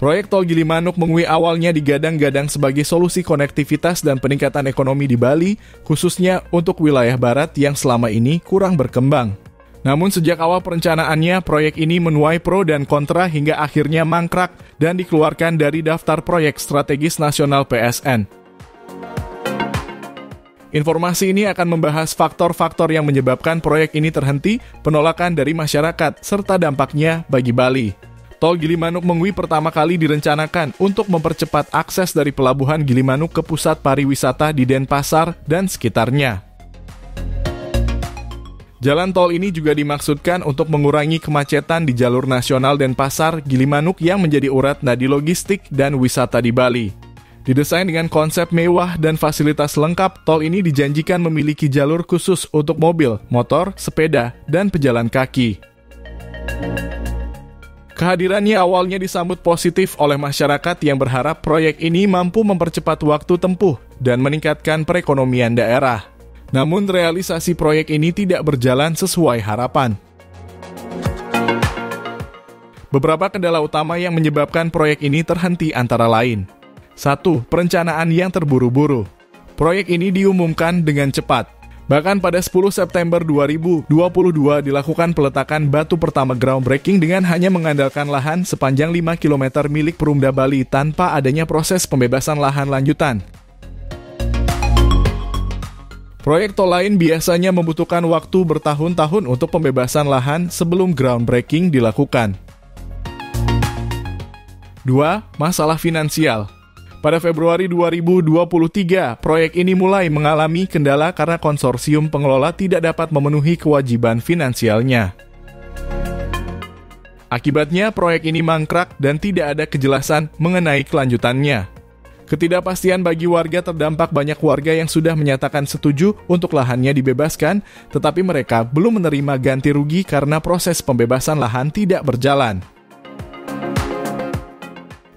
Proyek Tol Gilimanuk Mengwi awalnya digadang-gadang sebagai solusi konektivitas dan peningkatan ekonomi di Bali, khususnya untuk wilayah barat yang selama ini kurang berkembang. Namun sejak awal perencanaannya, proyek ini menuai pro dan kontra hingga akhirnya mangkrak dan dikeluarkan dari daftar proyek strategis nasional PSN. Informasi ini akan membahas faktor-faktor yang menyebabkan proyek ini terhenti, penolakan dari masyarakat, serta dampaknya bagi Bali. Tol Gilimanuk Mengwi pertama kali direncanakan untuk mempercepat akses dari Pelabuhan Gilimanuk ke pusat pariwisata di Denpasar dan sekitarnya. Jalan tol ini juga dimaksudkan untuk mengurangi kemacetan di jalur nasional Denpasar Gilimanuk yang menjadi urat nadi logistik dan wisata di Bali. Didesain dengan konsep mewah dan fasilitas lengkap, tol ini dijanjikan memiliki jalur khusus untuk mobil, motor, sepeda, dan pejalan kaki. Kehadirannya awalnya disambut positif oleh masyarakat yang berharap proyek ini mampu mempercepat waktu tempuh dan meningkatkan perekonomian daerah. Namun realisasi proyek ini tidak berjalan sesuai harapan. Beberapa kendala utama yang menyebabkan proyek ini terhenti antara lain. 1. Perencanaan yang terburu-buru. Proyek ini diumumkan dengan cepat. Bahkan pada 10 September 2022 dilakukan peletakan batu pertama groundbreaking dengan hanya mengandalkan lahan sepanjang 5 km milik Perumda Bali tanpa adanya proses pembebasan lahan lanjutan. Proyek tol lain biasanya membutuhkan waktu bertahun-tahun untuk pembebasan lahan sebelum groundbreaking dilakukan. 2. Masalah finansial. Pada Februari 2023, proyek ini mulai mengalami kendala karena konsorsium pengelola tidak dapat memenuhi kewajiban finansialnya. Akibatnya, proyek ini mangkrak dan tidak ada kejelasan mengenai kelanjutannya. Ketidakpastian bagi warga terdampak banyak warga yang sudah menyatakan setuju untuk lahannya dibebaskan, tetapi mereka belum menerima ganti rugi karena proses pembebasan lahan tidak berjalan.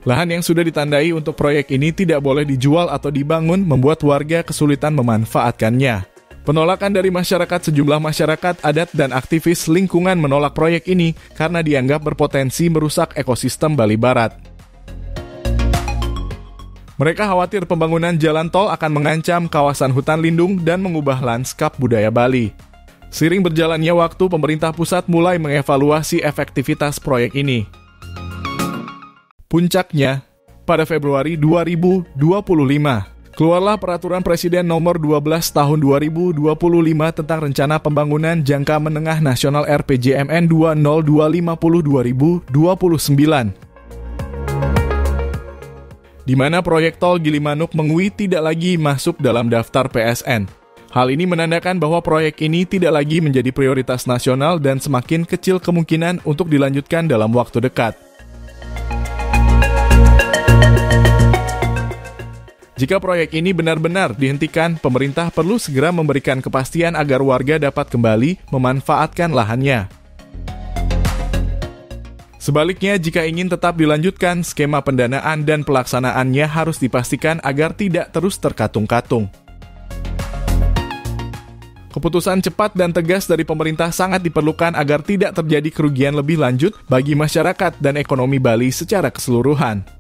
Lahan yang sudah ditandai untuk proyek ini tidak boleh dijual atau dibangun membuat warga kesulitan memanfaatkannya. Penolakan dari sejumlah masyarakat adat dan aktivis lingkungan menolak proyek ini karena dianggap berpotensi merusak ekosistem Bali Barat. Mereka khawatir pembangunan jalan tol akan mengancam kawasan hutan lindung dan mengubah lanskap budaya Bali. Seiring berjalannya waktu, pemerintah pusat mulai mengevaluasi efektivitas proyek ini. Puncaknya, pada Februari 2025, keluarlah Peraturan Presiden Nomor 12 Tahun 2025 tentang Rencana Pembangunan Jangka Menengah Nasional RPJMN 2020-2029, di mana proyek tol Gilimanuk Mengwi tidak lagi masuk dalam daftar PSN. Hal ini menandakan bahwa proyek ini tidak lagi menjadi prioritas nasional dan semakin kecil kemungkinan untuk dilanjutkan dalam waktu dekat. Jika proyek ini benar-benar dihentikan, pemerintah perlu segera memberikan kepastian agar warga dapat kembali memanfaatkan lahannya. Sebaliknya, jika ingin tetap dilanjutkan, skema pendanaan dan pelaksanaannya harus dipastikan agar tidak terus terkatung-katung. Keputusan cepat dan tegas dari pemerintah sangat diperlukan agar tidak terjadi kerugian lebih lanjut bagi masyarakat dan ekonomi Bali secara keseluruhan.